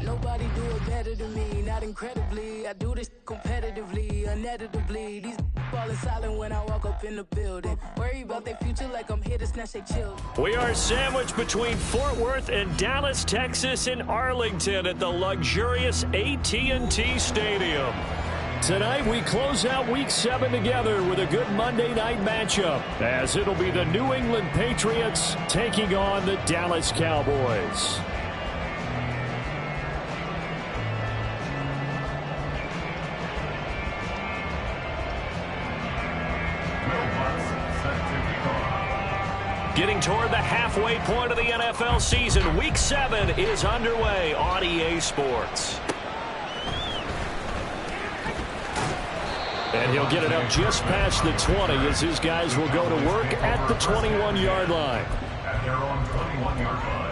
Nobody do it better than me, not incredibly. I do this competitively, uneditably. These falling silent when I walk up in the building. Worry about their future like I'm here to snatch their children. We are sandwiched between Fort Worth and Dallas, Texas, and Arlington at the luxurious AT&T Stadium. Tonight, we close out Week 7 together with a good Monday night matchup, as it'll be the New England Patriots taking on the Dallas Cowboys. Getting toward the halfway point of the NFL season, Week 7 is underway on EA Sports. And he'll get it up just past the 20 as his guys will go to work at the 21-yard line. At their own 21-yard line.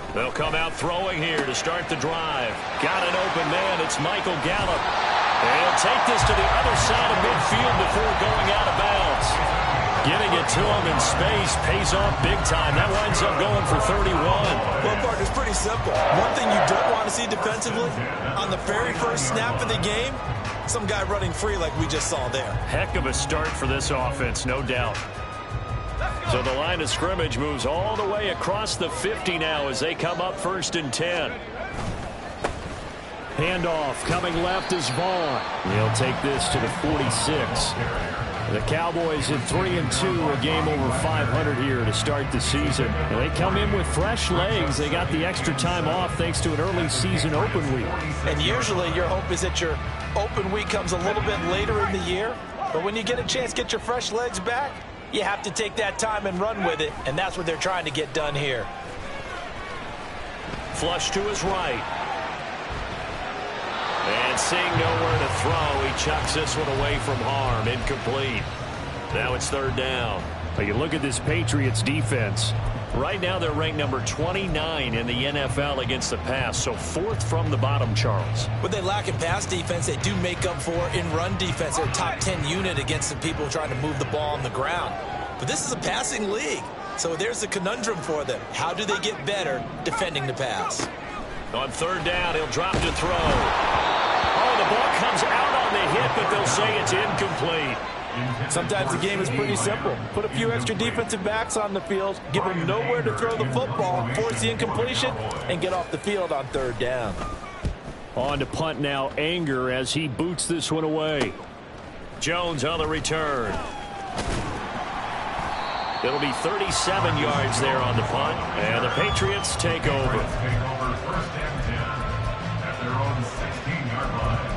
They'll come out throwing here to start the drive. Got an open man. It's Michael Gallup. And he'll take this to the other side of midfield before going out of bounds. Getting it to him in space pays off big time. That winds up going for 31. Well, Bart, it's pretty simple. One thing you don't want to see defensively, on the very first snap of the game, some guy running free like we just saw there. Heck of a start for this offense, no doubt. So the line of scrimmage moves all the way across the 50 now as they come up 1st and 10. Handoff coming left is Vaughn. He'll take this to the 46. The Cowboys at 3-2, a game over 500 here to start the season. And they come in with fresh legs. They got the extra time off thanks to an early season open week. And usually your hope is that your open week comes a little bit later in the year. But when you get a chance to get your fresh legs back, you have to take that time and run with it, and that's what they're trying to get done here. Flush to his right. And seeing nowhere to throw, he chucks this one away from harm. Incomplete. Now it's 3rd down. But you look at this Patriots defense. Right now they're ranked number 29 in the NFL against the pass, so 4th from the bottom, Charles. What they lack in pass defense, they do make up for in run defense. They're a top 10 unit against the people trying to move the ball on the ground. But this is a passing league, so there's a conundrum for them. How do they get better defending the pass? On 3rd down, he'll drop to throw. Oh, the ball comes out on the hit, but they'll say it's incomplete. Sometimes the game is pretty simple. Put a few extra defensive backs on the field, give them nowhere to throw the football, force the incompletion, and get off the field on 3rd down. On to punt now, Anger as he boots this one away. Jones on the return. It'll be 37 yards there on the punt, and the Patriots take over. 1st and 10 at their own 16-yard line.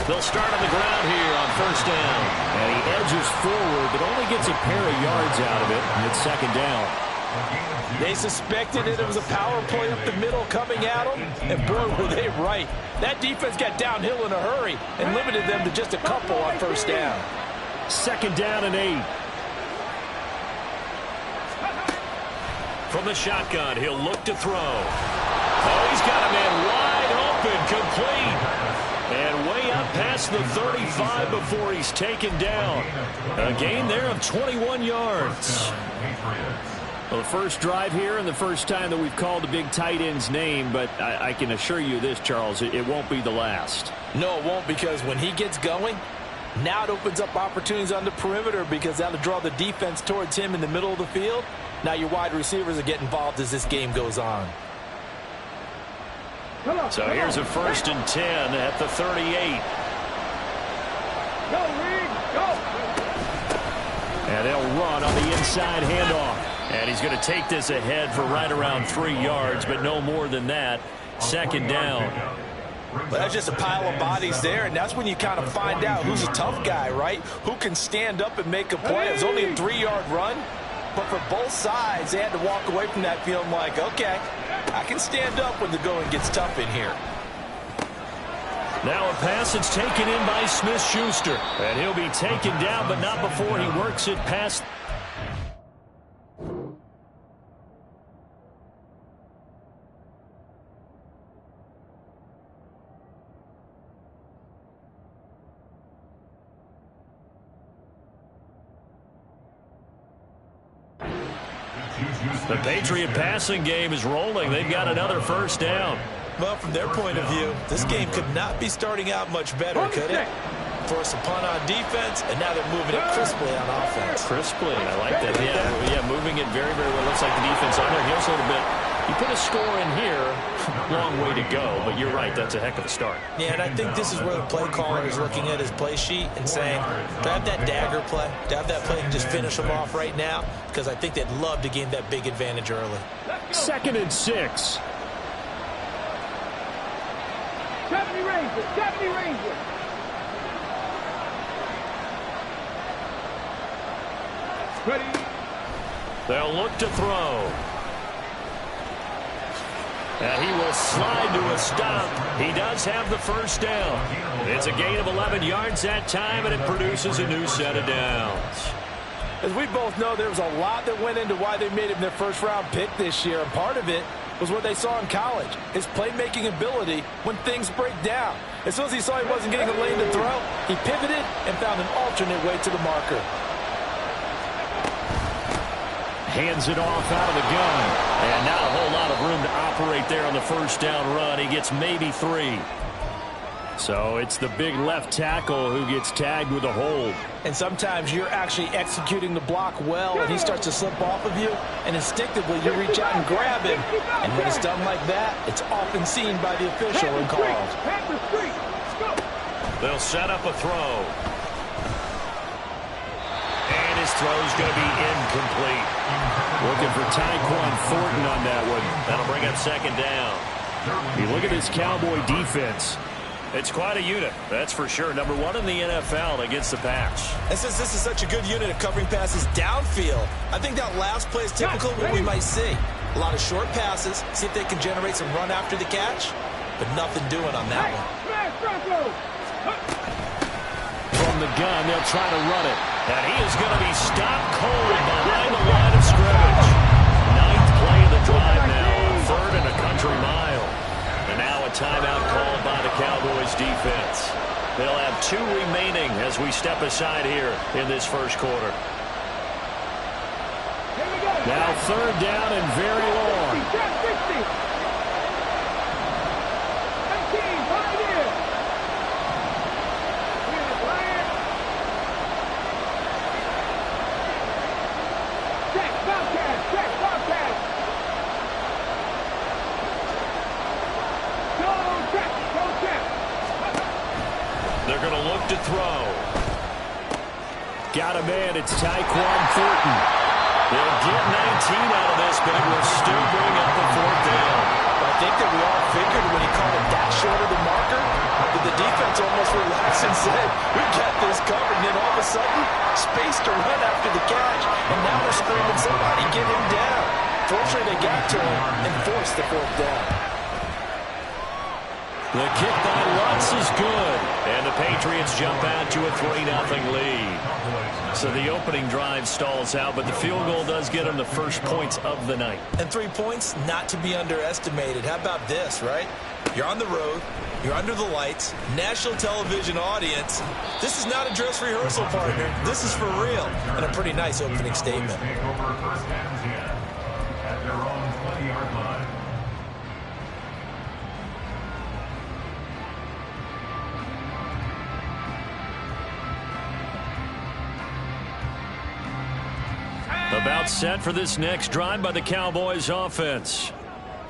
They'll start on the ground here on 1st down. And he edges forward, but only gets a pair of yards out of it. And it's 2nd down. They suspected that it was a power play up the middle coming at them, and boy, were they right. That defense got downhill in a hurry and limited them to just a couple on 1st down. 2nd down and 8. From the shotgun, he'll look to throw. Oh, he's got a man wide open, complete. And way up past the 35 before he's taken down. A gain there of 21 yards. Well, the first drive here and the first time that we've called the big tight end's name, but I can assure you this, Charles, it won't be the last. No, it won't, because when he gets going, now it opens up opportunities on the perimeter because that'll draw the defense towards him in the middle of the field. Now your wide receivers are getting involved as this game goes on. So here's a 1st and 10 at the 38. Go, Reed, go! And they'll run on the inside handoff. And he's going to take this ahead for right around 3 yards, but no more than that. 2nd down. But that's just a pile of bodies there, and that's when you kind of find out who's a tough guy, right? Who can stand up and make a play. It was only a 3-yard run, but for both sides, they had to walk away from that feeling like, okay, I can stand up when the going gets tough in here. Now a pass that's taken in by Smith-Schuster. And he'll be taken down, but not before he works it past. The Patriot passing game is rolling. They've got another first down. Well, from their point of view, this game could not be starting out much better, could it? Force a punt on defense, and now they're moving it crisply on offense. Crisply, I like that. Yeah, moving it very, very well. Looks like the defense on their heels a little bit. You put a score in here, long way to go, but you're right, that's a heck of a start. Yeah, and I think this is where the play caller is looking at his play sheet and saying, to have that dagger play, to have that play and just finish them off right now, because I think they'd love to gain that big advantage early. 2nd and 6. 70 Rangers, 70 Rangers. Ready. They'll look to throw. And he will slide to a stop. He does have the first down. It's a gain of 11 yards that time, and it produces a new set of downs. As we both know, there was a lot that went into why they made him their first-round pick this year, and part of it was what they saw in college, his playmaking ability when things break down. As soon as he saw he wasn't getting a lane to throw, he pivoted and found an alternate way to the marker. Hands it off out of the gun. And not a whole lot of room to operate there on the first down run. He gets maybe 3. So it's the big left tackle who gets tagged with a hold. And sometimes you're actually executing the block well, and he starts to slip off of you, and instinctively you reach out and grab him. And when it's done like that, it's often seen by the official and called. They'll set up a throw. And his throw's going to be incomplete. Looking for Tyquan Thornton on that one. That'll bring up 2nd down. You look at this Cowboy defense. It's quite a unit, that's for sure. Number 1 in the NFL against the pass. And since this is such a good unit of covering passes downfield, I think that last play is typical of what we might see. A lot of short passes, see if they can generate some run after the catch, but nothing doing on that one. From the gun, they'll try to run it. And he is going to be stopped cold behind the line of scrimmage. 9th play of the drive now, 3rd and a country mile. And now a timeout called by the Cowboys defense. They'll have 2 remaining as we step aside here in this first quarter. Now 3rd down and very long. They're going to look to throw. Got a man. It's Tyquan Thornton. They'll get 19 out of this, but it will still bring up the 4th down. I think that we all figured when he called it that short of the marker, that the defense almost relaxed and said, we got this covered. And then all of a sudden, space to run after the catch. And now they're screaming, somebody get him down. Fortunately, they got to him and forced the 4th down. The kick by Lutz is good. And the Patriots jump out to a 3-0 lead. So the opening drive stalls out, but the field goal does get them the first points of the night. And 3 points, not to be underestimated. How about this, right? You're on the road. You're under the lights. National television audience. This is not a dress rehearsal, partner. This is for real. And a pretty nice opening statement. Take over first and 10 at their own 20-yard line. About set for this next drive by the Cowboys offense.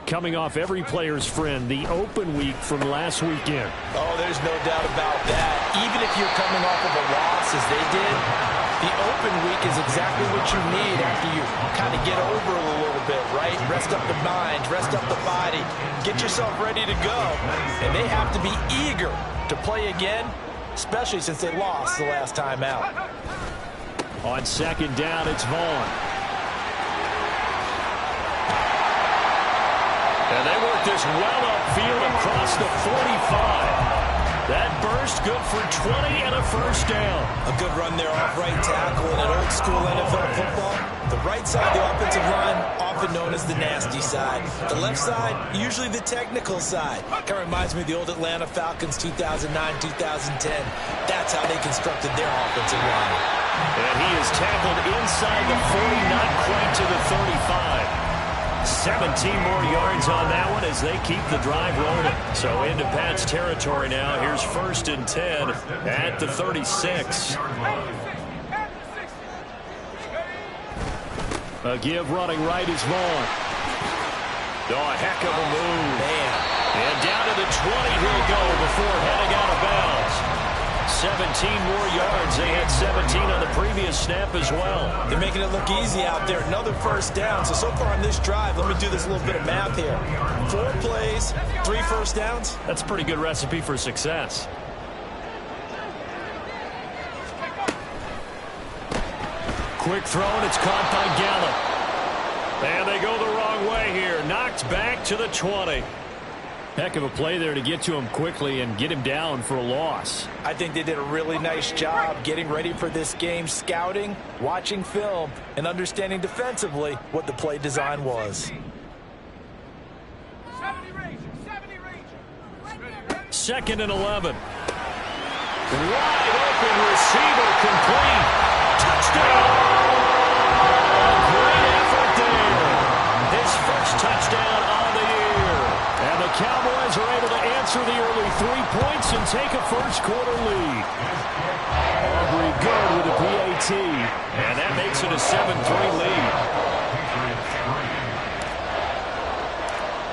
Coming off every player's friend, the open week from last weekend. Oh, there's no doubt about that. Even if you're coming off of a loss as they did, The open week is exactly what you need after you kind of get over it a little bit, right? Rest up the mind, rest up the body, get yourself ready to go. And they have to be eager to play again, especially since they lost the last time out. On second down, it's Vaughn. And they work this well upfield across the 45. That burst good for 20 and a first down. A good run there off right tackle in an old school NFL football. The right side of the offensive line, often known as the nasty side. The left side, usually the technical side. Kind of reminds me of the old Atlanta Falcons 2009-2010. That's how they constructed their offensive line. And he is tackled inside the 40, not quite to the 35. 17 more yards on that one as they keep the drive rolling. So into Pat's territory now. Here's 1st and 10 at the 36. A give running right is Vaughn. Oh, a heck of a move. Man. And down to the 20 he'll go before heading out of bounds. 17 more yards. They had 17 on the previous snap as well. They're making it look easy out there. Another first down. So far on this drive, let me do this little bit of math here. 4 plays, 3 first downs. That's a pretty good recipe for success. Quick throw, and it's caught by Gallup. And they go the wrong way here. Knocked back to the 20. Heck of a play there to get to him quickly and get him down for a loss. I think they did a really nice job getting ready for this game, scouting, watching film, and understanding defensively what the play design was. 2nd and 11. Wide open receiver complete. Touchdown! Great effort there. His first touchdown on the year. And the Cowboys are able to answer the early 3 points and take a first-quarter lead. Aubrey good with a PAT. And that makes it a 7-3 lead.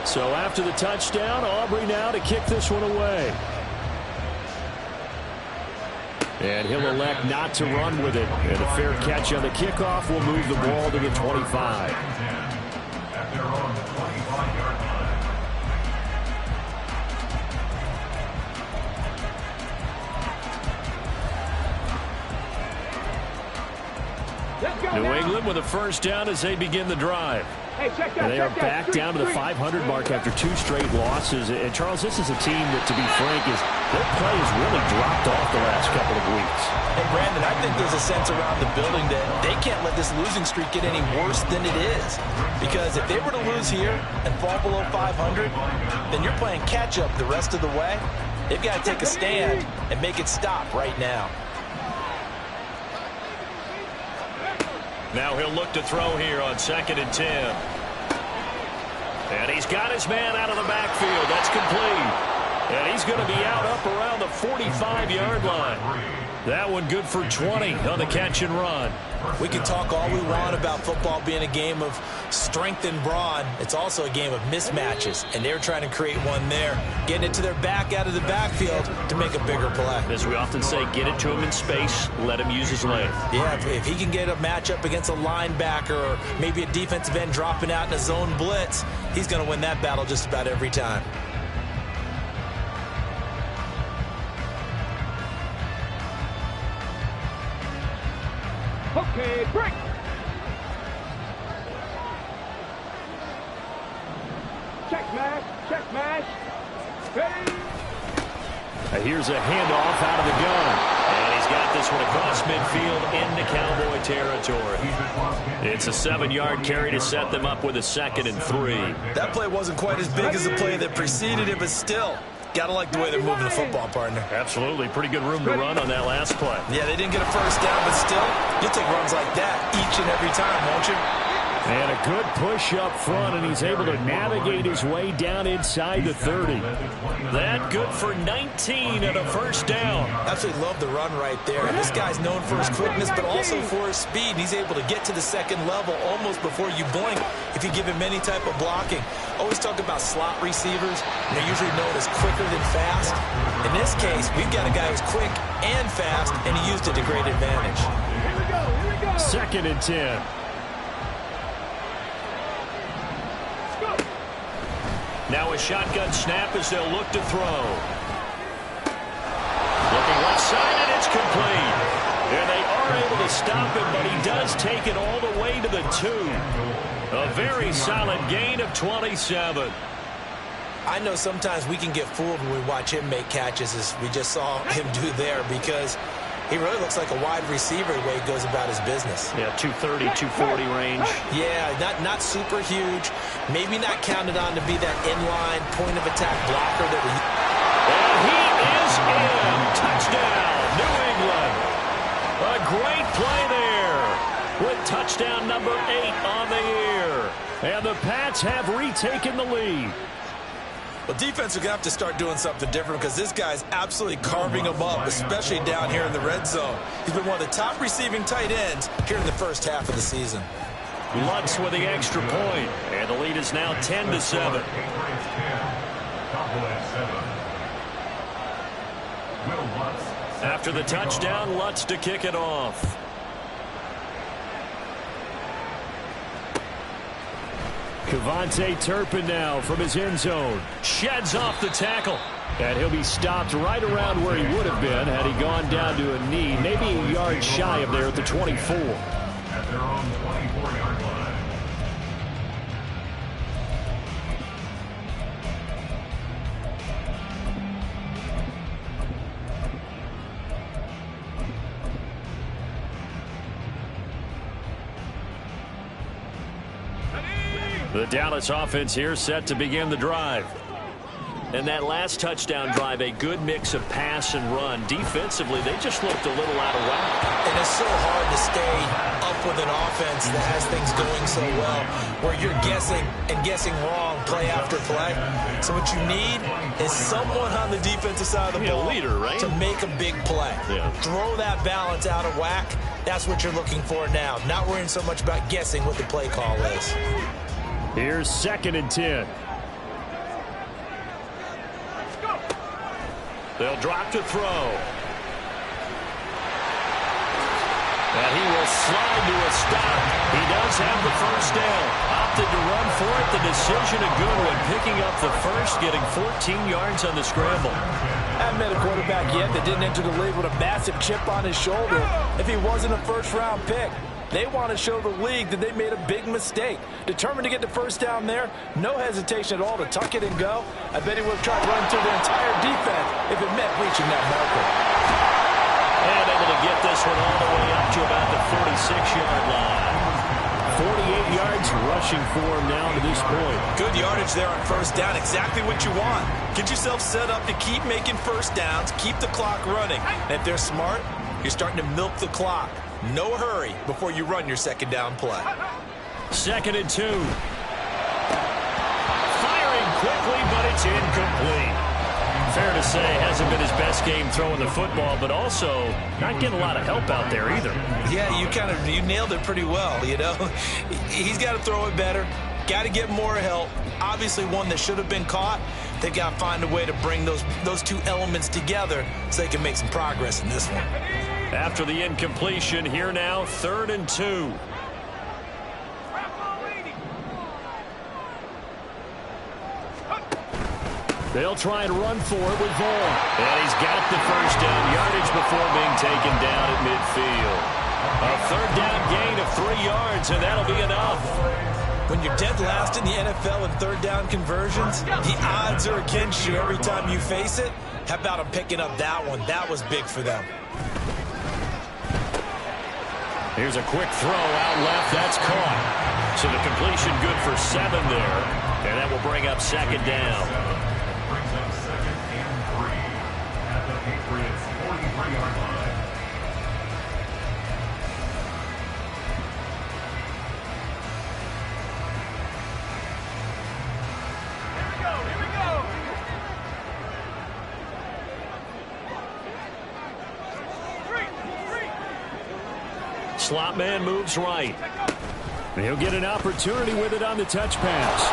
So after the touchdown, Aubrey now to kick this one away. And he'll elect not to run with it. And a fair catch on the kickoff will move the ball to the 25. At their own 25-yard line. New England with a first down as they begin the drive. And they are back down to the 500 mark after 2 straight losses. And, Charles, this is a team that, to be frank, their play has really dropped off the last couple of weeks. And, Brandon, I think there's a sense around the building that they can't let this losing streak get any worse than it is. Because if they were to lose here and fall below 500, then you're playing catch-up the rest of the way. They've got to take a stand and make it stop right now. Now he'll look to throw here on 2nd and 10. And he's got his man out of the backfield. That's complete. And he's going to be out up around the 45-yard line. That one good for 20 on the catch and run. We can talk all we want about football being a game of strength and brawn. It's also a game of mismatches, and they're trying to create one there, getting it to their back out of the backfield to make a bigger play. As we often say, get it to him in space, let him use his leg. Yeah, if he can get a matchup against a linebacker or maybe a defensive end dropping out in a zone blitz, he's going to win that battle just about every time. Okay, break. Check mash, ready. Here's a handoff out of the gun. And he's got this one across midfield into Cowboy territory. It's a 7-yard carry to set them up with a 2nd and 3. That play wasn't quite as big as the play that preceded it, but still, got to like the way they're moving the football, partner. Absolutely. Pretty good room to run on that last play. Yeah, they didn't get a first down, but still, you'll take runs like that each and every time, won't you? And a good push up front, and he's able to navigate his way down inside the 30. That good for 19 and a first down. Absolutely love the run right there. And this guy's known for his quickness, but also for his speed. He's able to get to the second level almost before you blink if you give him any type of blocking. Always talk about slot receivers, and they're usually known as quicker than fast. In this case, we've got a guy who's quick and fast, and he used it to great advantage. 2nd and 10. Now a shotgun snap as they'll look to throw. Looking left side, and it's complete. And they are able to stop him, but he does take it all the way to the 2. A very solid gain of 27. I know sometimes we can get fooled when we watch him make catches, as we just saw him do there, because he really looks like a wide receiver the way he goes about his business. Yeah, 230, 240 range. Yeah, not super huge. Maybe not counted on to be that inline point of attack blocker that we... And he is in. Touchdown, New England. A great play there with touchdown number 8 on the year. And the Pats have retaken the lead. Well, defense are going to have to start doing something different, because this guy's absolutely carving them up, especially down here in the red zone. He's been one of the top receiving tight ends here in the first half of the season. Lutz with the extra point, and the lead is now 10-7. After the touchdown, Lutz to kick it off. Kevontae Turpin now from his end zone. Sheds off the tackle. And he'll be stopped right around where he would have been had he gone down to a knee, maybe a yard shy of there at the 24. At their own 24-yard line. The Dallas offense here set to begin the drive. And that last touchdown drive, a good mix of pass and run. Defensively, they just looked a little out of whack. And it's so hard to stay up with an offense that has things going so well, where you're guessing and guessing wrong play after play. So what you need is someone on the defensive side of the ball, leader, right? to make a big play. Yeah. Throw that balance out of whack. That's what you're looking for now. Not worrying so much about guessing what the play call is. Here's 2nd and 10. They'll drop to throw. And he will slide to a stop. He does have the first down. Opted to run for it. The decision a good one. Picking up the first, getting 14 yards on the scramble. Haven't met a quarterback yet that didn't enter the league with a massive chip on his shoulder if he wasn't a first-round pick. They want to show the league that they made a big mistake. Determined to get the first down there. No hesitation at all to tuck it and go. I bet he would have tried running through the entire defense if it meant reaching that marker. And able to get this one all the way up to about the 46-yard line. 48 yards rushing for him now to this point. Good yardage there on first down. Exactly what you want. Get yourself set up to keep making first downs. Keep the clock running. And if they're smart, you're starting to milk the clock. No hurry before you run your second down play. 2nd and 2. Firing quickly, but it's incomplete. Fair to say, hasn't been his best game throwing the football, but also not getting a lot of help out there either. Yeah, you nailed it pretty well, you know. He's got to throw it better. Got to get more help. Obviously one that should have been caught. They've got to find a way to bring those two elements together so they can make some progress in this one. After the incompletion, here now, 3rd and 2. They'll try and run for it with Vaughn. And he's got the first down yardage before being taken down at midfield. A 3rd down gain of 3 yards, and that'll be enough. When you're dead last in the NFL in 3rd down conversions, the odds are against you every time you face it. How about him picking up that one? That was big for them. Here's a quick throw out left. That's caught. So the completion good for 7 there. And that will bring up 2nd down. Brings up 2nd and 3 at the Patriots' 43-yard line. Here we go. Slot man moves right. He'll get an opportunity with it on the touch pass.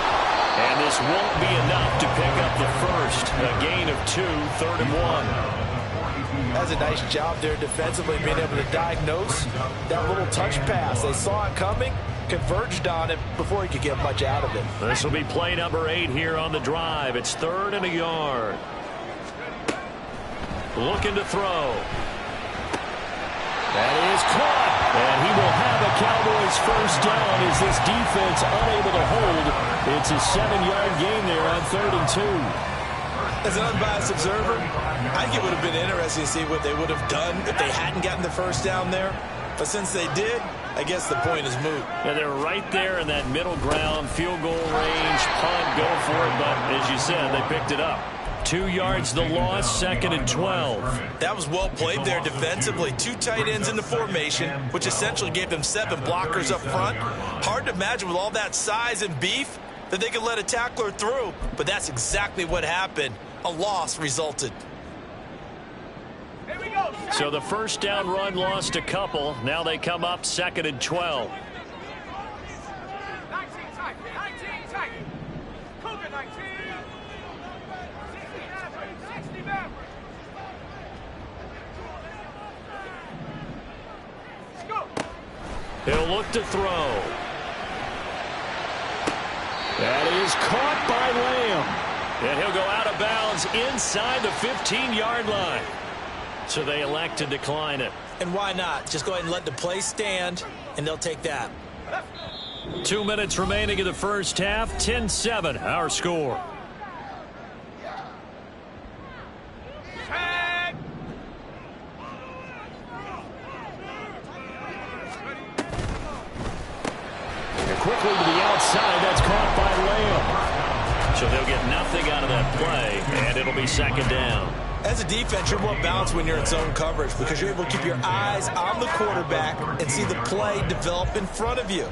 And this won't be enough to pick up the first. A gain of 2, 3rd and 1. That's a nice job there defensively, being able to diagnose that little touch pass. They saw it coming, converged on it before he could get much out of it. This will be play number 8 here on the drive. It's 3rd and a yard. Looking to throw. That is caught. And he will have a Cowboys first down as this defense unable to hold. It's a 7-yard gain there on 3rd and 2. As an unbiased observer, I think it would have been interesting to see what they would have done if they hadn't gotten the first down there. But since they did, I guess the point is moot. Yeah, they're right there in that middle ground, field goal range, punt, go for it. But as you said, they picked it up. 2 yards the loss, 2nd and 12. That was well played there defensively. 2 tight ends in the formation, which essentially gave them 7 blockers up front. Hard to imagine with all that size and beef that they could let a tackler through. But that's exactly what happened. A loss resulted. So the first down run lost a couple. Now they come up 2nd and 12. 19 tight. 19 tight. Cougar 19. 60 average. 60 average. Let's go. He'll look to throw. That is caught by Lamb. And he'll go out of bounds inside the 15-yard line. So they elect to decline it. And why not? Just go ahead and let the play stand, and they'll take that. 2 minutes remaining in the first half. 10-7, our score. And quickly to the outside. That's caught by Lamb. So they'll get nothing out of that play, and it'll be 2nd down. As a defense, you're more balanced when you're in zone coverage because you're able to keep your eyes on the quarterback and see the play develop in front of you.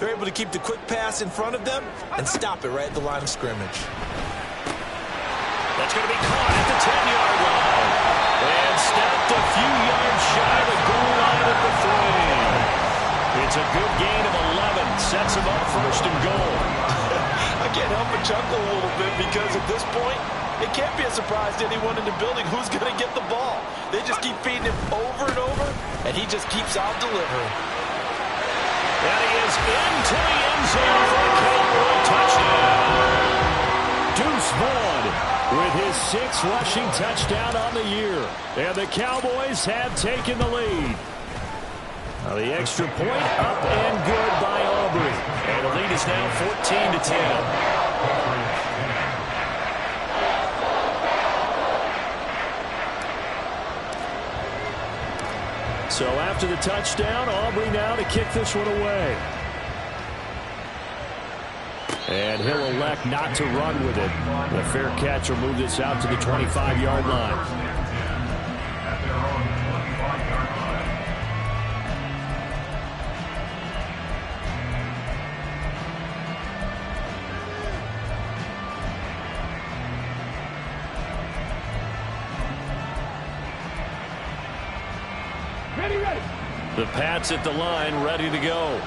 They're able to keep the quick pass in front of them and stop it right at the line of scrimmage. That's going to be caught at the 10-yard line. And stepped a few yards shy of the goal line at the 3. It's a good gain of 11. Sets them up 1st and goal. I can't help but chuckle a little bit because at this point, it can't be a surprise to anyone in the building who's going to get the ball. They just keep feeding him over and over, and he just keeps out delivering. And he is into the end zone for a Cowboy touchdown. Deuce Vaughn with his 6th rushing touchdown on the year. And the Cowboys have taken the lead. Now the extra point up and good by Aubrey. And the lead is now 14-10. So after the touchdown, Aubrey now to kick this one away. And he'll elect not to run with it. The fair catch will move this out to the 25-yard line. The Pats at the line, ready to go.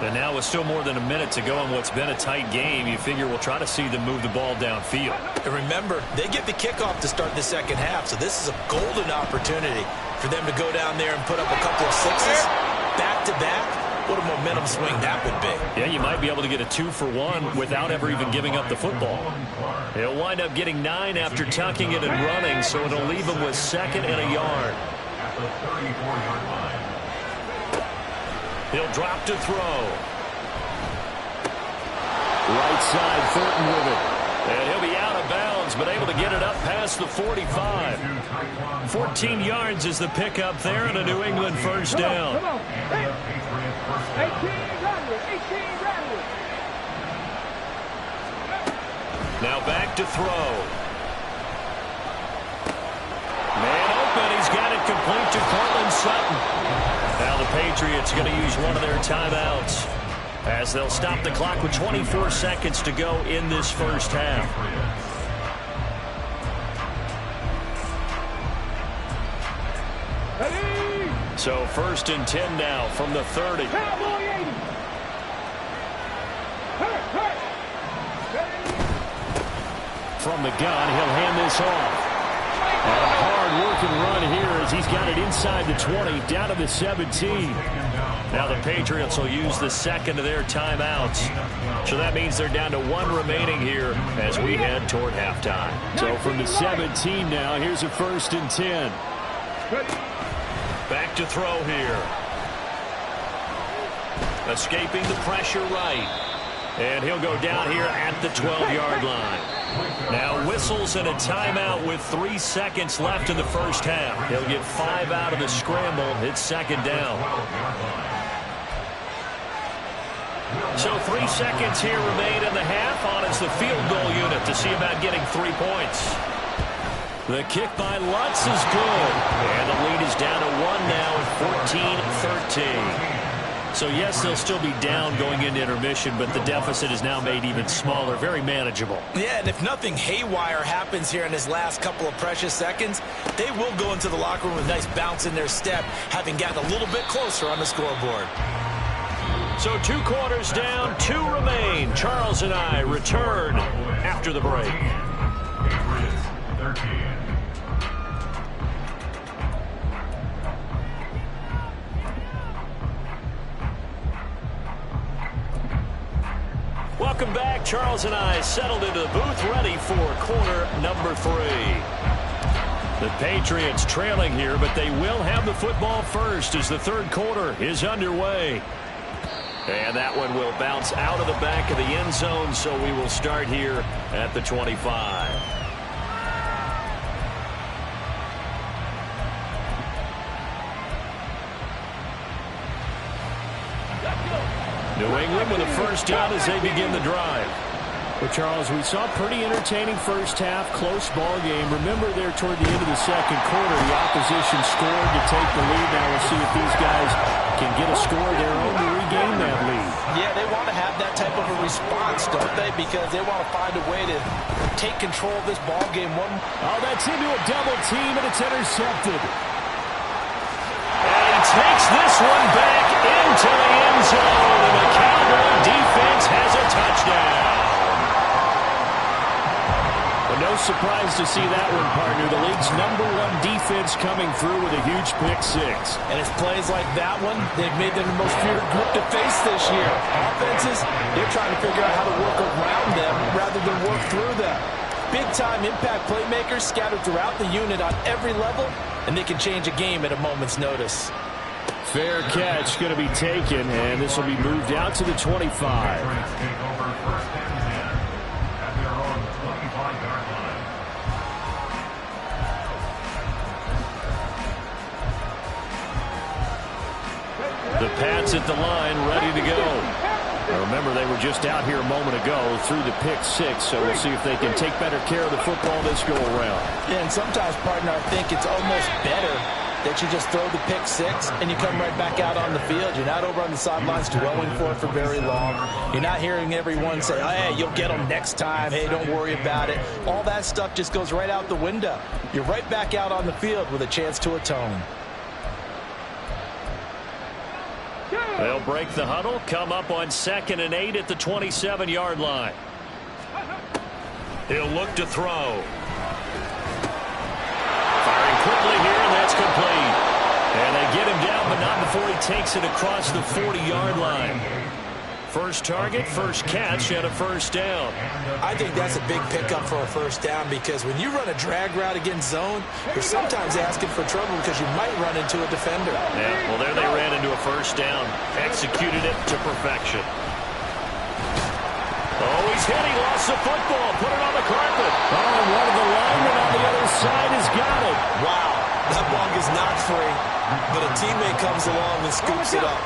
And now with still more than a minute to go in what's been a tight game, you figure we'll try to see them move the ball downfield. And remember, they get the kickoff to start the second half, so this is a golden opportunity for them to go down there and put up a couple of 6s back-to-back. What a momentum swing that would be. Yeah, you might be able to get a 2-for-1 without ever even giving up the football. He'll wind up getting 9 after tucking it and running, so it'll leave him with 2nd and a yard. At the 34-yard line. He'll drop to throw. Right side, Thornton with it. And he'll be out of bounds, but able to get it up past the 45. 14 yards is the pickup there, and a New England first down. Come on. 18 Now back to throw. Man open, he's got it complete to Cortland Sutton. Now the Patriots going to use one of their timeouts as they'll stop the clock with 24 seconds to go in this first half. So 1st and 10 now from the 30. From the gun, he'll hand this off. And a hard-working run here as as he's got it inside the 20, down to the 17. Now the Patriots will use the second of their timeouts. So that means they're down to 1 remaining here as we head toward halftime. So from the 17 now, here's a 1st and 10. Back to throw here. Escaping the pressure right. And he'll go down here at the 12-yard line. Now whistles and a timeout with 3 seconds left in the first half. He'll get 5 out of the scramble. It's 2nd down. So 3 seconds here remain in the half. On is the field goal unit to see about getting 3 points. The kick by Lutz is good. And the lead is down to 1 now at 14-13. So, yes, they'll still be down going into intermission, but the deficit is now made even smaller, very manageable. Yeah, and if nothing haywire happens here in his last couple of precious seconds, they will go into the locker room with a nice bounce in their step, having gotten a little bit closer on the scoreboard. So 2 quarters down, 2 remain. Charles and I return after the break. Patriots 13. Welcome back. Charles and I settled into the booth, ready for quarter number 3. The Patriots trailing here, but they will have the football first as the 3rd quarter is underway. And that one will bounce out of the back of the end zone, so we will start here at the 25. New England with a 1st down as they begin the drive. Well, Charles, we saw a pretty entertaining first half, close ball game. Remember there toward the end of the 2nd quarter, the opposition scored to take the lead. Now we'll see if these guys can get a score of their own to regain that lead. Yeah, they want to have that type of a response, don't they? Because they want to find a way to take control of this ball game. Oh, that's into a double team, and it's intercepted. And he takes this one back into the end zone, and the Cowboy defense has a touchdown. But no surprise to see that one, partner. The league's #1 defense coming through with a huge pick 6. And it's plays like that one, they've made them the most feared group to face this year. Offenses, they're trying to figure out how to work around them rather than work through them. Big-time impact playmakers scattered throughout the unit on every level, and they can change a game at a moment's notice. Fair catch going to be taken, and this will be moved out to the 25. Patriots take over 1st and 10 at their own 25-yard line. The Pats at the line, ready to go. Now remember, they were just out here a moment ago through the pick 6, so we'll see if they can take better care of the football this go-around. Yeah, and sometimes, partner, I think it's almost better that you just throw the pick 6 and you come right back out on the field. You're not over on the sidelines dwelling for it for very long. You're not hearing everyone say, hey, you'll get them next time. Hey, don't worry about it. All that stuff just goes right out the window. You're right back out on the field with a chance to atone. They'll break the huddle, come up on 2nd and 8 at the 27-yard line. He'll look to throw. Firing quickly here, and that's complete. And they get him down, but not before he takes it across the 40-yard line. First target, first catch, and a 1st down. I think that's a big pickup for a 1st down because when you run a drag route against zone, you're sometimes asking for trouble because you might run into a defender. Yeah, well, there they ran into a 1st down. Executed it to perfection. Oh, he's hit. He lost the football. Put it on the carpet. Oh, and one of the linemen on the other side has got it. Wow, that ball is not free, but a teammate comes along and scoops it up.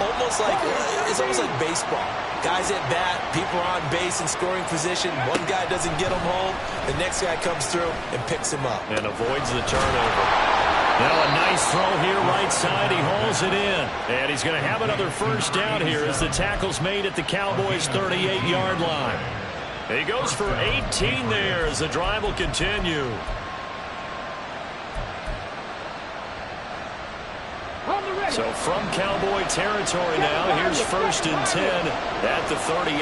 It's almost like baseball. Guys at bat, people are on base in scoring position. One guy doesn't get him home. The next guy comes through and picks him up. And avoids the turnover. Now a nice throw here, right side. He hauls it in. And he's going to have another 1st down here as the tackle's made at the Cowboys' 38-yard line. He goes for 18 there as the drive will continue. So from Cowboy territory now, here's 1st and 10 at the 38.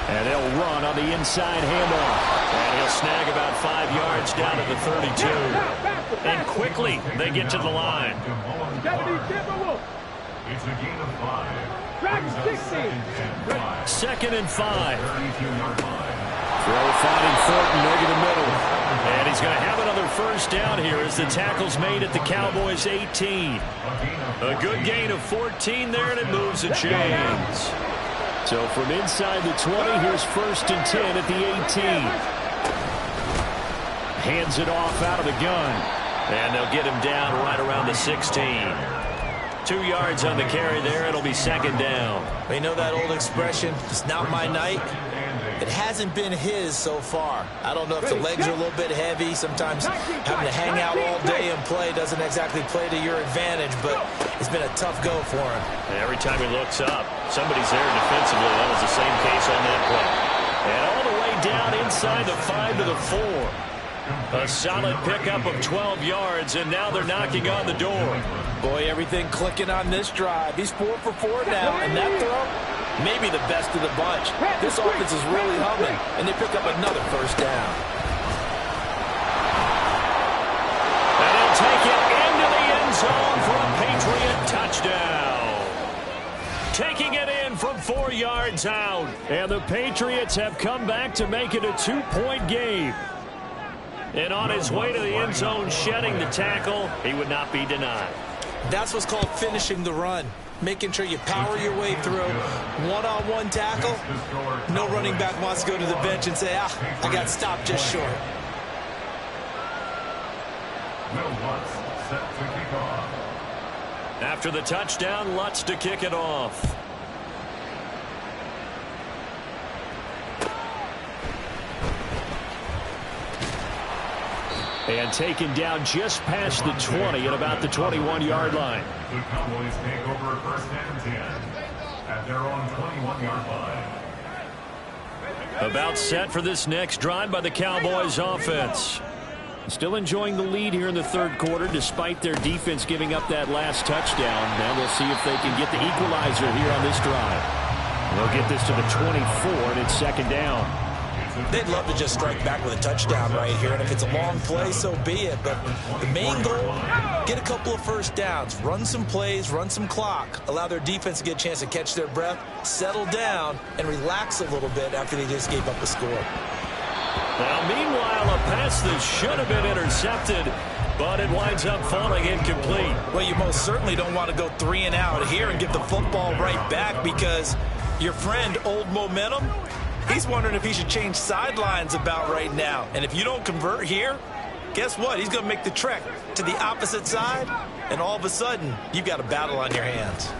And they'll run on the inside handoff. And he'll snag about 5 yards down to the 32. And quickly they get to the line. It's a gain of 5. Second and 5. 32-yard line. Throw finding Thornton over the middle. And he's going to have another first down here as the tackle's made at the Cowboys' 18. A good gain of 14 there, and it moves the chains. So from inside the 20, here's first and 10 at the 18. Hands it off out of the gun. And they'll get him down right around the 16. 2 yards on the carry there. It'll be second down. You know that old expression, it's not my night? It hasn't been his so far. I don't know if the legs are a little bit heavy. Sometimes having to hang out all day and play doesn't exactly play to your advantage, but it's been a tough go for him. And every time he looks up, somebody's there defensively. That was the same case on that play. And all the way down inside the 5 to the 4. A solid pickup of 12 yards, and now they're knocking on the door. Boy, everything clicking on this drive. He's 4 for 4 now, and that throw, maybe the best of the bunch. This offense is really humming, and they pick up another first down. And they'll take it into the end zone for a Patriot touchdown. Taking it in from 4 yards out. And the Patriots have come back to make it a 2-point game. And on his way to the end zone, shedding the tackle, he would not be denied. That's what's called finishing the run. Making sure you power your way through. One-on-one tackle. No running back wants to go to the bench and say, I got stopped just short. Will Lutz set to kick off. After the touchdown, Lutz to kick it off. And taken down just past the 20 at about the 21-yard line. The Cowboys take over first and 10 at their own 21-yard line. About set for this next drive by the Cowboys offense. Still enjoying the lead here in the third quarter despite their defense giving up that last touchdown. Now we'll see if they can get the equalizer here on this drive. They'll get this to the 24, and it's second down. They'd love to just strike back with a touchdown right here, and if it's a long play, so be it. But the main goal, get a couple of first downs, run some plays, run some clock, allow their defense to get a chance to catch their breath, settle down, and relax a little bit after they just gave up a score. Now, meanwhile, a pass that should have been intercepted, but it winds up falling incomplete. Well, you most certainly don't want to go 3 and out here and get the football right back because your friend, Old Momentum, he's wondering if he should change sidelines about right now. And if you don't convert here, guess what? He's going to make the trek to the opposite side, and all of a sudden, you've got a battle on your hands.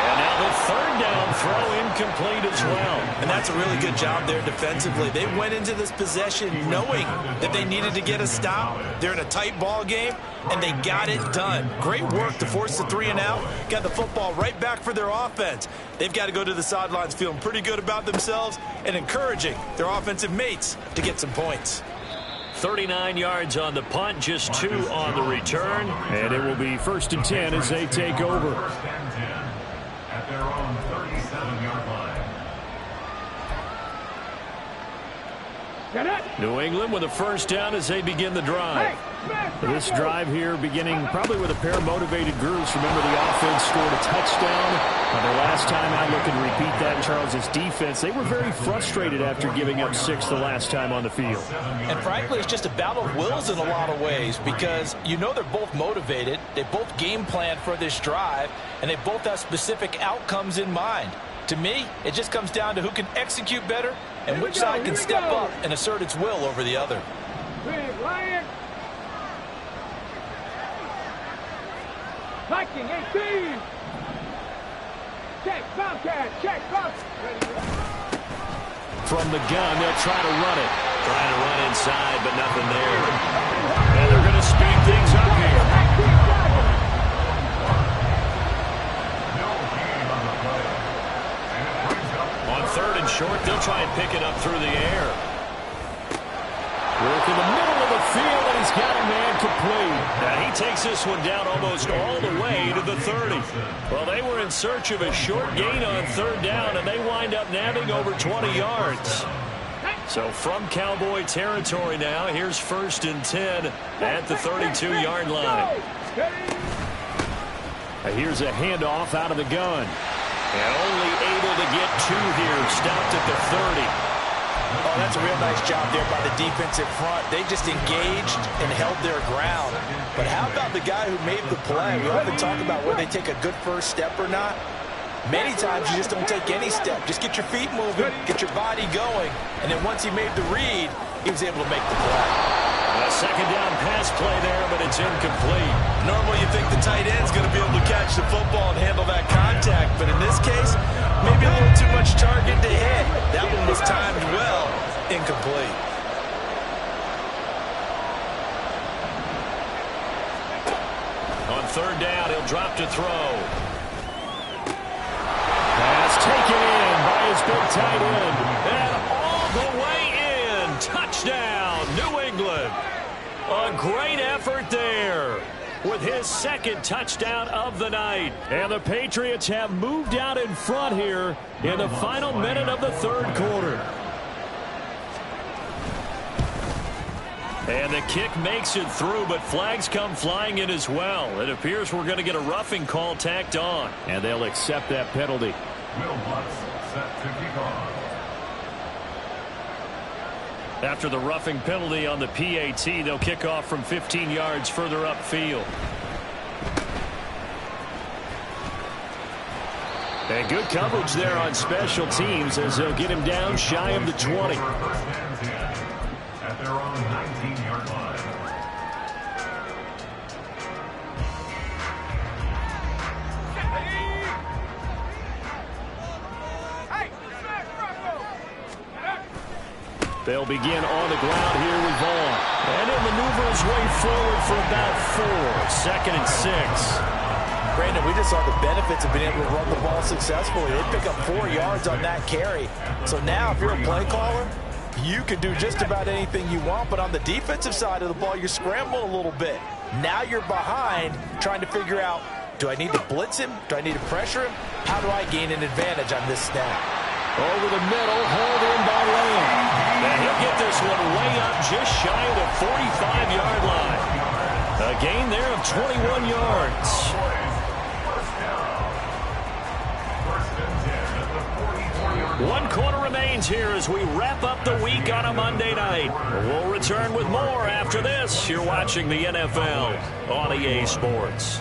And now the third down throw incomplete as well. And that's a really good job there defensively. They went into this possession knowing that they needed to get a stop. They're in a tight ball game, and they got it done. Great work to force the 3 and out. Got the football right back for their offense. They've got to go to the sidelines feeling pretty good about themselves and encouraging their offensive mates to get some points. 39 yards on the punt, just 2 on the return. And it will be first and 10 as they take over. First and 10 at their own 37-yard line. New England with a first down as they begin the drive. This drive here beginning probably with a pair of motivated groups. Remember, the offense scored a touchdown. Their last time out, looking to repeat that in Charles' defense. They were very frustrated after giving up 6 the last time on the field. And frankly, it's just a battle of wills in a lot of ways because you know they're both motivated. They both game plan for this drive, and they both have specific outcomes in mind. To me, it just comes down to who can execute better and which side can step up and assert its will over the other. Viking 18. Check, Bobcat, check, Bobcat. From the gun, they'll try to run it. Trying to run inside, but nothing there. And they're going to speed things up here. On third and short, they'll try and pick it up through the air. Work in the middle of the field, and he's got a man complete. Now he takes this one down almost all the way to the 30. Well, they were in search of a short gain on third down, and they wind up nabbing over 20 yards. So from Cowboy territory now, here's 1st and 10 at the 32-yard line. Here's a handoff out of the gun. And only able to get 2 here, stopped at the 30. Oh, that's a real nice job there by the defensive front. They just engaged and held their ground. But how about the guy who made the play? We often talk about whether they take a good first step or not. Many times you just don't take any step. Just get your feet moving, get your body going. And then once he made the read, he was able to make the play. A second down pass play there, but it's incomplete. Normally you think the tight end's going to be able to catch the football and handle that contact, but in this case, maybe a little too much target to hit. That one was timed well, incomplete. On third down, he'll drop to throw. Pass taken in by his big tight end. And all the way in. Touchdown, New England. A great effort there with his 2nd touchdown of the night. And the Patriots have moved out in front here in the final minute of the 3rd quarter. And the kick makes it through, but flags come flying in as well. It appears we're going to get a roughing call tacked on. And they'll accept that penalty. Will Lutz set to kick off. After the roughing penalty on the PAT, they'll kick off from 15 yards further upfield. And good coverage there on special teams as they'll get him down shy of the 20. At their own 19-yard line. They'll begin on the ground here with Vaughn. And he'll maneuver his way forward for about 4. 2nd and 6. Brandon, we just saw the benefits of being able to run the ball successfully. They pick up 4 yards on that carry. So now if you're a play caller, you can do just about anything you want. But on the defensive side of the ball, you're scrambling a little bit. Now you're behind trying to figure out, do I need to blitz him? Do I need to pressure him? How do I gain an advantage on this snap? Over the middle, hauled in by Lamb. And he'll get this one way up just shy of the 45-yard line. A gain there of 21 yards. One quarter remains here as we wrap up the week on a Monday night. We'll return with more after this. You're watching the NFL on EA Sports.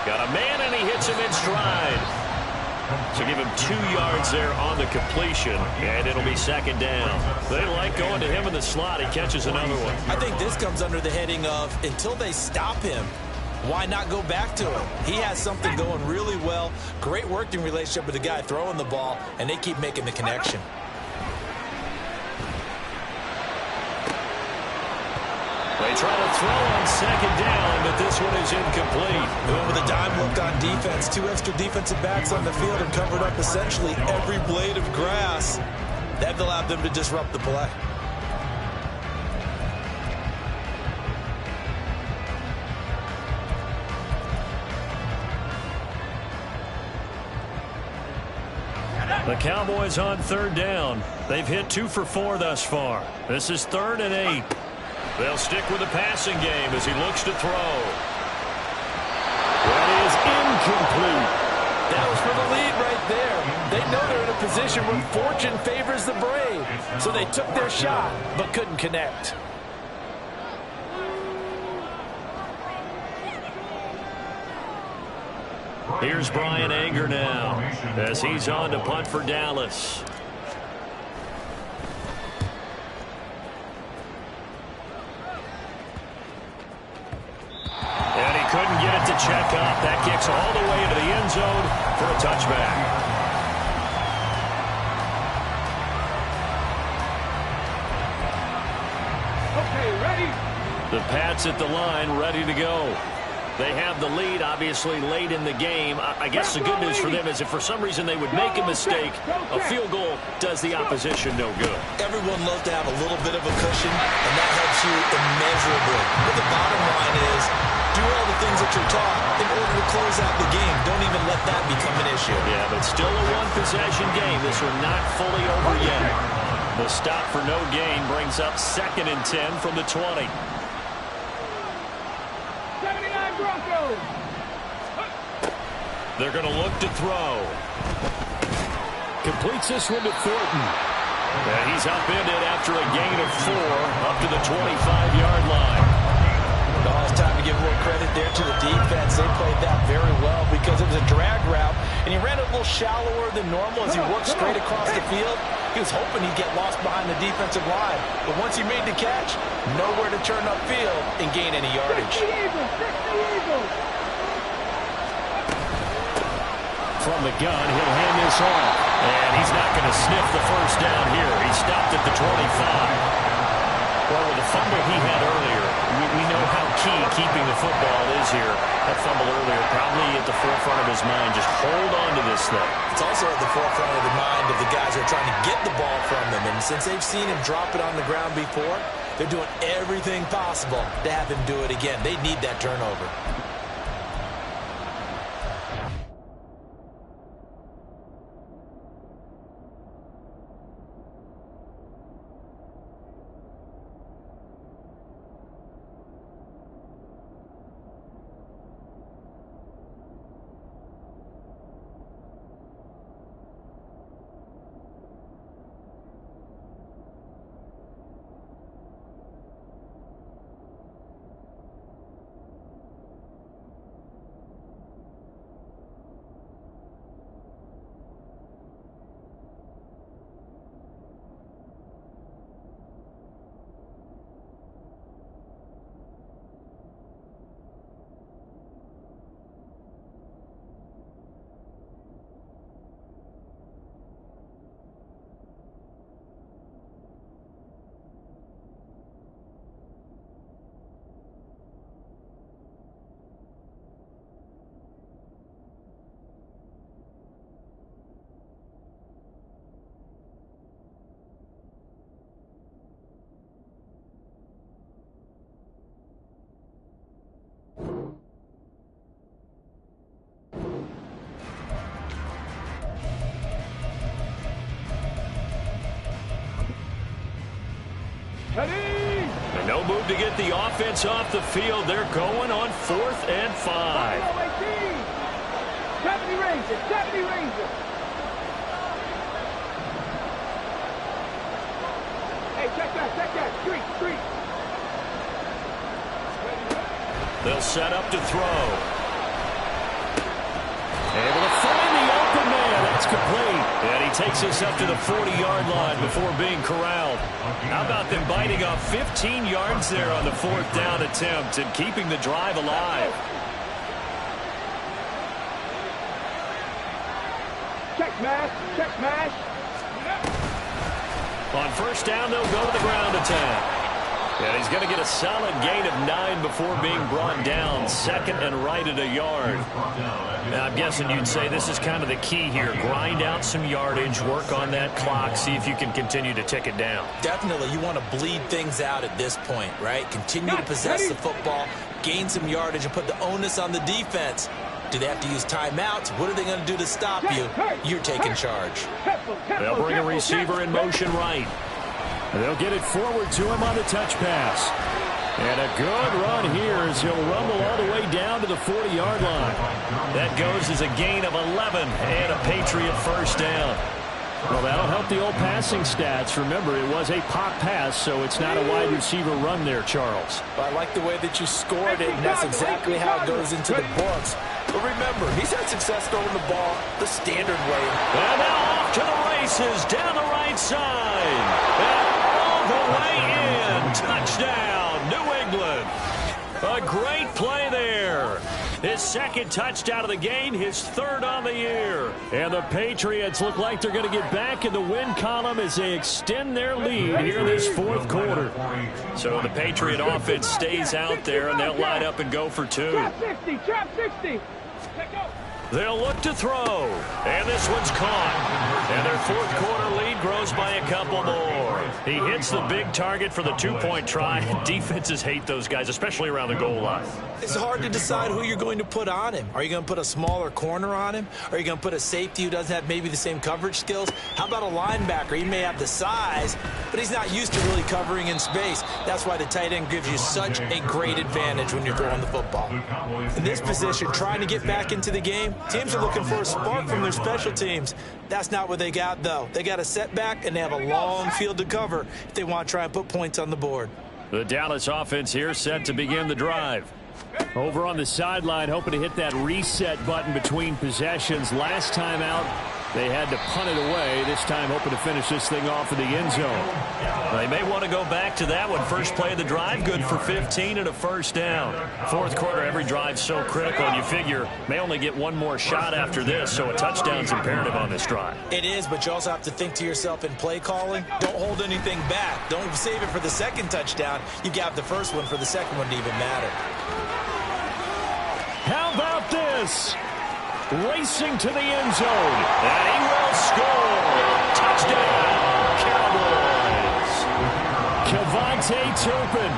Got a man, and he hits him in stride. So give him 2 yards there on the completion, and it'll be 2nd down. They like going to him in the slot. He catches another one. I think this comes under the heading of, until they stop him, why not go back to him? He has something going really well. Great working relationship with the guy throwing the ball, and they keep making the connection. They try to throw on 2nd down, but this one is incomplete. Going with a dime look on defense. 2 extra defensive backs on the field and covered up essentially every blade of grass. That allowed them to disrupt the play. The Cowboys on 3rd down. They've hit 2 for 4 thus far. This is 3rd and 8. They'll stick with the passing game as he looks to throw. That is incomplete. That was for the lead right there. They know they're in a position where fortune favors the brave. So they took their shot, but couldn't connect. Here's Brian Anger now as he's on to punt for Dallas. And he couldn't get it to check up. That kicks all the way into the end zone for a touchback. Okay, ready? The Pats at the line, ready to go. They have the lead, obviously, late in the game. I guess the good news for them is if for some reason they would make a mistake, a field goal does the opposition no good. Everyone loves to have a little bit of a cushion, and that helps you immeasurably. But the bottom line is, do all the things that you're taught in order to close out the game. Don't even let that become an issue. Yeah, but still a one-possession game. This one not fully over yet. The stop for no gain brings up 2nd and 10 from the 20. 79 Broncos. They're going to look to throw. Completes this one to Thornton. And he's upended after a gain of 4 up to the 25-yard line. Oh, it's time to give a little credit there to the defense. They played that very well because it was a drag route, and he ran a little shallower than normal as he worked straight across the field. He was hoping he'd get lost behind the defensive line, but once he made the catch, nowhere to turn upfield and gain any yardage. From the gun, he'll hand this off, and he's not going to sniff the first down here. He stopped at the 25. Well, with the fumble he had earlier, we know how key keeping the football is here. That fumble earlier probably at the forefront of his mind. Just hold on to this thing. It's also at the forefront of the mind of the guys who are trying to get the ball from them. And since they've seen him drop it on the ground before, they're doing everything possible to have him do it again. They need that turnover. And no move to get the offense off the field. They're going on 4th and 5. 70 Rangers, 70 Rangers. Hey, check that. Street. They'll set up to throw. Able to find the open man. That's complete. And he takes us up to the 40-yard line before being corralled. How about them biting off 15 yards there on the 4th down attempt and keeping the drive alive? Check smash. On 1st down, they'll go to the ground attack. And he's going to get a solid gain of 9 before being brought down. 2nd and right at a yard. Now, I'm guessing you'd say this is kind of the key here. Grind out some yardage, work on that clock, see if you can continue to tick it down. Definitely, you want to bleed things out at this point, right? Continue to possess the football, gain some yardage, and put the onus on the defense. Do they have to use timeouts? What are they going to do to stop you? You're taking charge. They'll bring a receiver in motion right. They'll get it forward to him on the touch pass. And a good run here as he'll rumble all the way down to the 40-yard line. That goes as a gain of 11 and a Patriot 1st down. Well, that'll help the old passing stats. Remember, it was a pop pass, so it's not a wide receiver run there, Charles. Well, I like the way that you scored it, and that's exactly how it goes into the books. But remember, he's had success throwing the ball the standard way. And now off to the races down the right side. And all the way in. Touchdown, New England. A great play there. His second touchdown of the game, his third on the year. And the Patriots look like they're going to get back in the win column as they extend their lead here in this fourth quarter. So the Patriot offense stays out there, and they'll line up and go for two. Trap 60, trap 60. They'll look to throw, and this one's caught. And their fourth quarter lead grows by a couple more. He hits the big target for the two-point try. Defenses hate those guys, especially around the goal line. It's hard to decide who you're going to put on him. Are you going to put a smaller corner on him? Are you going to put a safety who doesn't have maybe the same coverage skills? How about a linebacker? He may have the size, but he's not used to really covering in space. That's why the tight end gives you such a great advantage when you're throwing the football. In this position, trying to get back into the game, teams are looking for a spark from their special teams. That's not what they got, though. They got a setback, and they have a long field to cover if they want to try and put points on the board. The Dallas offense here set to begin the drive. Over on the sideline, hoping to hit that reset button between possessions. Last time out, they had to punt it away. This time, hoping to finish this thing off in the end zone. They may want to go back to that one. First play of the drive, good for 15 and a first down. Fourth quarter, every drive's so critical, and you figure may only get one more shot after this, so a touchdown's imperative on this drive. It is, but you also have to think to yourself in play calling, don't hold anything back. Don't save it for the second touchdown. You got the first one for the second one to even matter. How about this? Racing to the end zone, and he will score. Touchdown, Cowboys. Kevontae Turpin,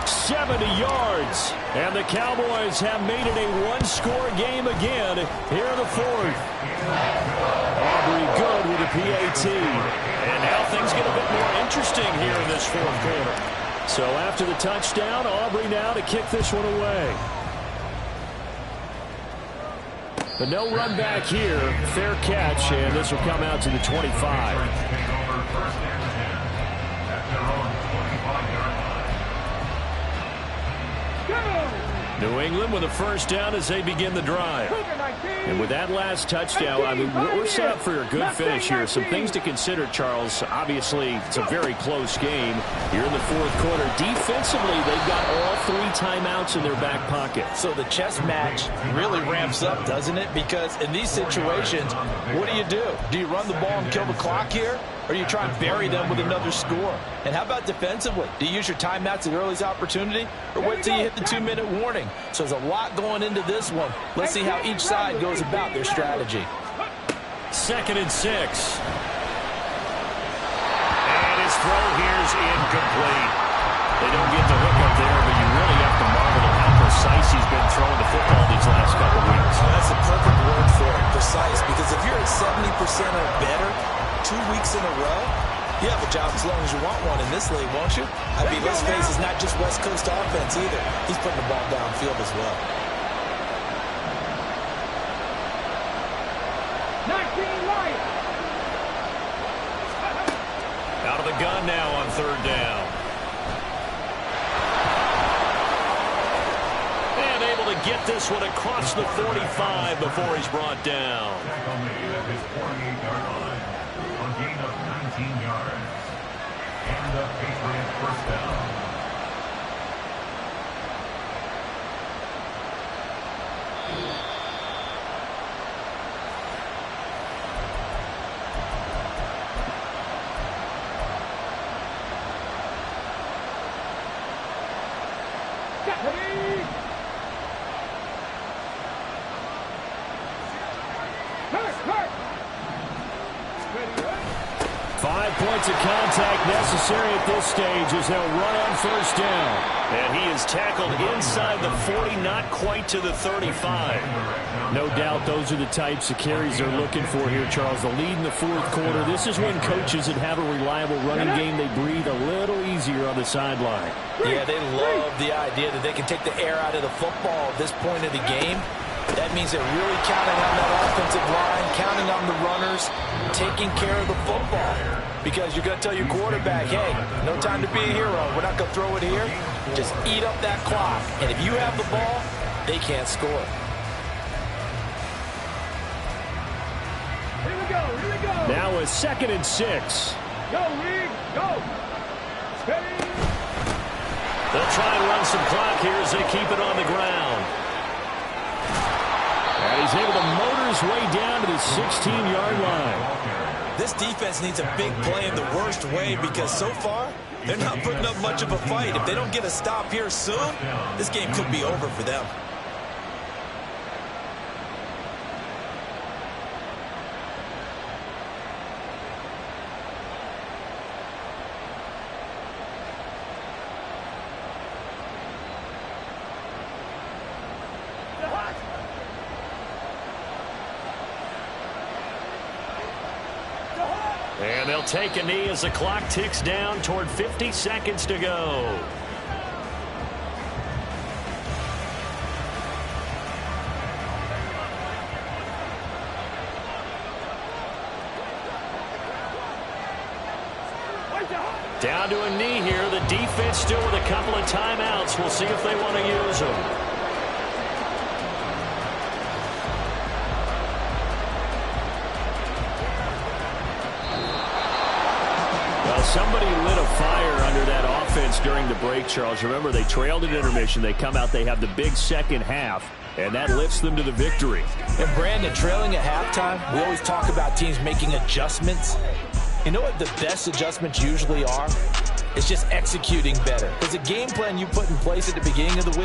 70 yards. And the Cowboys have made it a one-score game again here in the fourth. Aubrey good with a PAT. And now things get a bit more interesting here in this fourth quarter. So after the touchdown, Aubrey now to kick this one away. But no run back here. Fair catch, and this will come out to the 25. New England with a first down as they begin the drive. And with that last touchdown, I mean, we're set up for a good finish here. Some things to consider, Charles. Obviously, it's a very close game here in the fourth quarter. Defensively, they've got all three timeouts in their back pocket. So the chess match really ramps up, doesn't it? Because in these situations, what do? Do you run the ball and kill the clock here? Or do you try and bury them with another score? And how about defensively? Do you use your timeouts at earliest opportunity? Or wait till you hit the 2-minute warning? So there's a lot going into this one. Let's see how each side goes about their strategy. 2nd and 6. And his throw here is incomplete. They don't get the hook up there, but you really have to marvel at how precise he's been throwing the football these last couple of weeks. Oh, that's a perfect word for it, precise. Because if you're at 70% or better 2 weeks in a row, you have a job as long as you want one in this league, won't you? I mean, let's face it, it's not just West Coast offense either. He's putting the ball downfield as well. 19 Lions. Out of the gun now on 3rd down. And able to get this one across the 45 before he's brought down. Gain of 19 yards. And the Patriots first down. Points of contact necessary at this stage as they'll run on 1st down. And he is tackled inside the 40, not quite to the 35. No doubt those are the types of carries they're looking for here, Charles. The lead in the fourth quarter. This is when coaches that have a reliable running game, they breathe a little easier on the sideline. Yeah, they love the idea that they can take the air out of the football at this point of the game. That means they're really counting on that offensive line, counting on the runners, taking care of the football. Because you're going to tell your quarterback, hey, no time to be a hero. We're not going to throw it here. Just eat up that clock. And if you have the ball, they can't score. Here we go, here we go. Now a 2nd and 6. Go, Reed, go. Steady. They'll try and run some clock here as they keep it on the ground. And he's able to motor his way down to the 16-yard line. This defense needs a big play in the worst way because so far, they're not putting up much of a fight. If they don't get a stop here soon, this game could be over for them. And they'll take a knee as the clock ticks down toward 50 seconds to go. Down to a knee here. The defense still with a couple of timeouts. We'll see if they want to use them. Somebody lit a fire under that offense during the break, Charles. Remember, they trailed at intermission. They come out, they have the big second half, and that lifts them to the victory. And, Brandon, trailing at halftime, we always talk about teams making adjustments. You know what the best adjustments usually are? It's just executing better. Because the game plan you put in place at the beginning of the week,